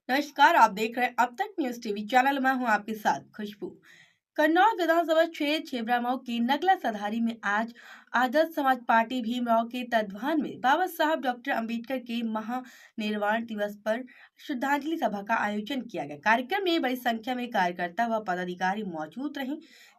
नमस्कार, आप देख रहे हैं अब तक न्यूज टीवी चैनल। मैं हूं आपके साथ खुशबू। कन्नौज विधानसभा क्षेत्र छेबरामऊ की नगला सधारी में आज आजाद समाज पार्टी भीमराव के तत्वावधान में बाबा साहब डॉक्टर अंबेडकर के महानिर्वाण दिवस पर श्रद्धांजलि सभा का आयोजन किया गया। कार्यक्रम में बड़ी संख्या में कार्यकर्ता व पदाधिकारी मौजूद रहे।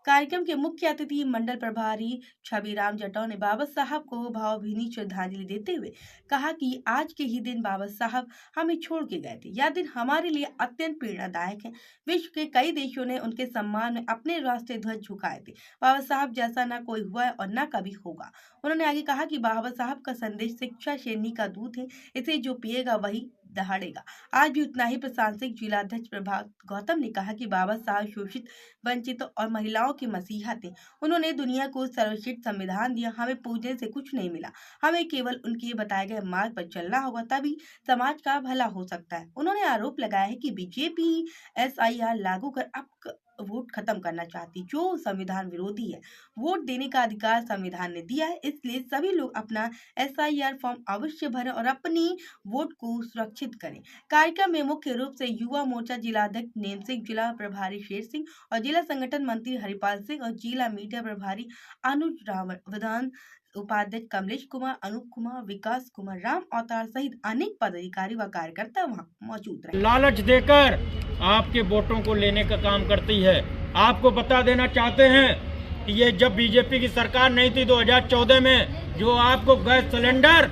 कार्यक्रम के मुख्य अतिथि मंडल प्रभारी छबिराम जटौ ने बाबा साहब को भावभीनी श्रद्धांजलि देते हुए कहा कि आज के ही दिन बाबा साहब हमें छोड़ के गए थे। यह दिन हमारे लिए अत्यंत प्रेरणादायक है। विश्व के कई देशों ने उनके सम्मान में अपने राष्ट्रीय ध्वज झुकाए थे। बाबा साहब जैसा न कोई हुआ है और न कभी होगा। उन्होंने आगे कहा कि बाबा साहब का संदेश शिक्षा शेरनी का दूध है, इसे जो पिएगा वही दहाड़ेगा। आज भी उतना ही प्रासंगिक जिलाध्यक्ष प्रभात गौतम ने कहा कि बाबा साहब शोषित, वंचितों और महिलाओं के मसीहा थे। उन्होंने दुनिया को सर्वश्रेष्ठ संविधान दिया। हमें पूजने से कुछ नहीं मिला, हमें केवल उनके बताए गए मार्ग पर चलना होगा, तभी समाज का भला हो सकता है। उन्होंने आरोप लगाया है कि बीजेपी SIR लागू कर अब वोट खत्म करना चाहती, जो संविधान विरोधी है। वोट देने का अधिकार संविधान ने दिया है, इसलिए सभी लोग अपना SIR फॉर्म अवश्य भरें और अपनी वोट को सुरक्षित करें। कार्यक्रम में मुख्य रूप से युवा मोर्चा जिलाध्यक्ष नेम सिंह, जिला प्रभारी शेर सिंह और जिला संगठन मंत्री हरिपाल सिंह और जिला मीडिया प्रभारी अनुज रावण, विधान उपाध्यक्ष कमलेश कुमार, अनूप कुमार, विकास कुमार, राम अवतार सहित अनेक पदाधिकारी व कार्यकर्ता वहां मौजूद रहे। लालच देकर आपके वोटों को लेने का काम करती है। आपको बता देना चाहते हैं कि ये जब बीजेपी की सरकार नहीं थी 2014 में, जो आपको गैस सिलेंडर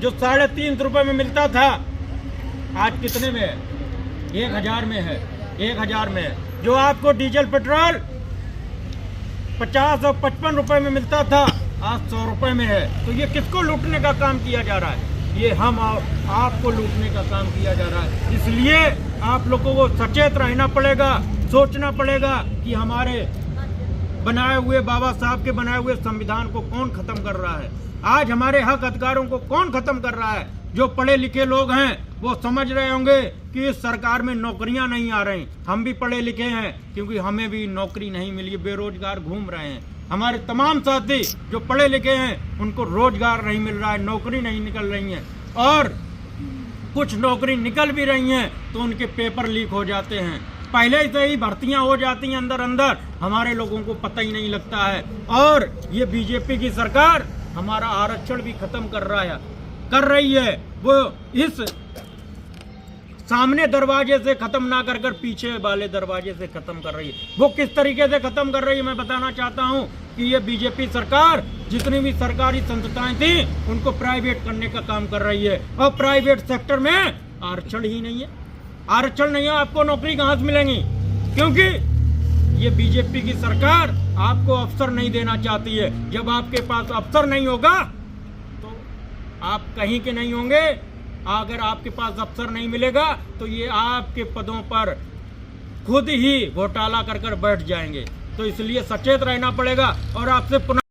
जो 350 रुपए में मिलता था, आज कितने में है? 1000 में है। 1000 में है। जो आपको डीजल पेट्रोल 50 और 55 रुपए में मिलता था, आज 100 रुपए में है। तो ये किसको लूटने का काम किया जा रहा है? ये हम आपको लूटने का काम किया जा रहा है। इसलिए आप लोगों को सचेत रहना पड़ेगा, सोचना पड़ेगा कि हमारे बनाए हुए, बाबा साहब के बनाए हुए संविधान को कौन खत्म कर रहा है। आज हमारे हक अधिकारों को कौन खत्म कर रहा है। जो पढ़े लिखे लोग हैं वो समझ रहे होंगे कि इस सरकार में नौकरियां नहीं आ रही। हम भी पढ़े लिखे हैं, क्योंकि हमें भी नौकरी नहीं मिली, बेरोजगार घूम रहे हैं। हमारे तमाम साथी जो पढ़े लिखे हैं उनको रोजगार नहीं मिल रहा है, नौकरी नहीं निकल रही है, और कुछ नौकरी निकल भी रही हैं तो उनके पेपर लीक हो जाते हैं। पहले से ही भर्तियां हो जाती हैं अंदर अंदर, हमारे लोगों को पता ही नहीं लगता है। और ये बीजेपी की सरकार हमारा आरक्षण भी खत्म कर रही है। वो इस सामने दरवाजे से खत्म ना कर पीछे वाले दरवाजे से खत्म कर रही है। वो किस तरीके से खत्म कर रही है मैं बताना चाहता हूं कि ये बीजेपी सरकार जितनी भी सरकारी संस्थाएं थी उनको प्राइवेट करने का काम कर रही है, और प्राइवेट सेक्टर में आरक्षण ही नहीं है। आरक्षण नहीं है, आपको नौकरी कहां से मिलेंगी? क्योंकि ये बीजेपी की सरकार आपको अवसर नहीं देना चाहती है। जब आपके पास अवसर नहीं होगा तो आप कहीं के नहीं होंगे। अगर आपके पास अवसर नहीं मिलेगा तो ये आपके पदों पर खुद ही घोटाला कर बैठ जाएंगे। तो इसलिए सचेत रहना पड़ेगा। और आपसे पुनः